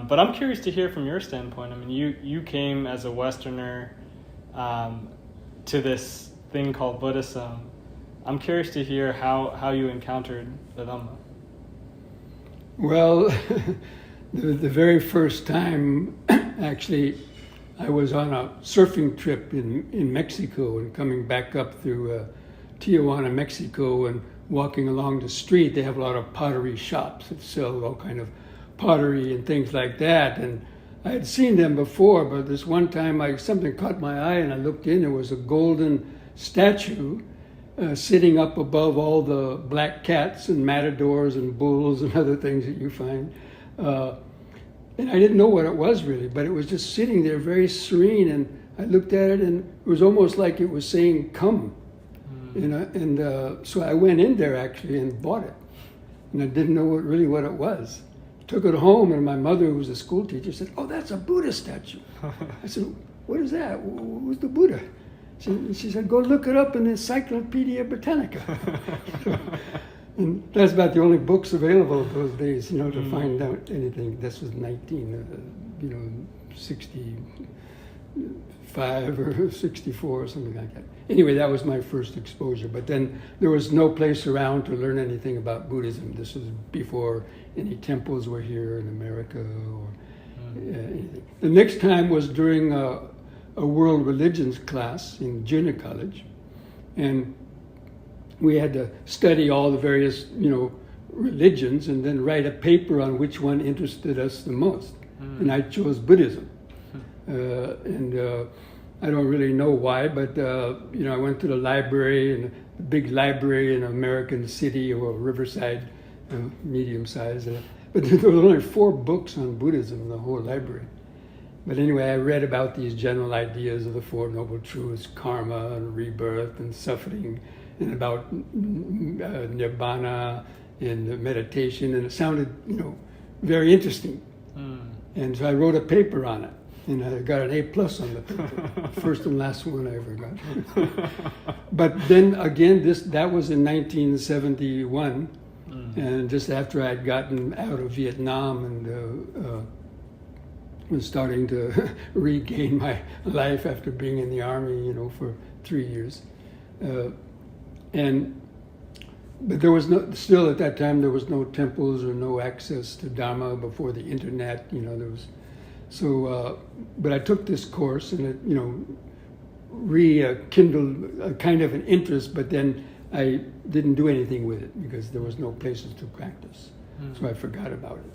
But I'm curious to hear from your standpoint. I mean, you came as a Westerner to this thing called Buddhism. I'm curious to hear how you encountered the Dhamma. Well, the very first time, actually, I was on a surfing trip in Mexico and coming back up through Tijuana, Mexico, and walking along the street. They have a lot of pottery shops that sell all kind of pottery and things like that. And I had seen them before, but this one time something caught my eye and I looked in. There was a golden statue sitting up above all the black cats and matadors and bulls and other things that you find. And I didn't know what it was really, but it was just sitting there very serene. And I looked at it and it was almost like it was saying, come. You know, and so I went in there actually and bought it. And I didn't know what it was. Took it home, and my mother, who was a school teacher, said, "Oh, that's a Buddha statue." I said, "What is that? Who's the Buddha?" She said, "Go look it up in the Encyclopedia Britannica." And that's about the only books available those days, to find out anything. This was 65 or 64 or something like that. Anyway, that was my first exposure. But then there was no place around to learn anything about Buddhism. This was before any temples were here in America or anything. The next time was during a world religions class in junior college. And we had to study all the various, religions and then write a paper on which one interested us the most. And I chose Buddhism. I don't really know why, but I went to the library, and a big library in an American city or Riverside, medium size. But there were only 4 books on Buddhism in the whole library. But anyway, I read about these general ideas of the Four Noble Truths, karma and rebirth and suffering, and about nibbana and meditation, and it sounded, very interesting. And so I wrote a paper on it. And I got an A+ on the paper. First and last one I ever got. But then again, that was in 1971, and just after I'd gotten out of Vietnam and was starting to regain my life after being in the army, for 3 years. But there was still at that time there was no temples or no access to Dharma before the internet. There was. So, but I took this course and it, rekindled a kind of an interest, but then I didn't do anything with it because there was no places to practice. So I forgot about it.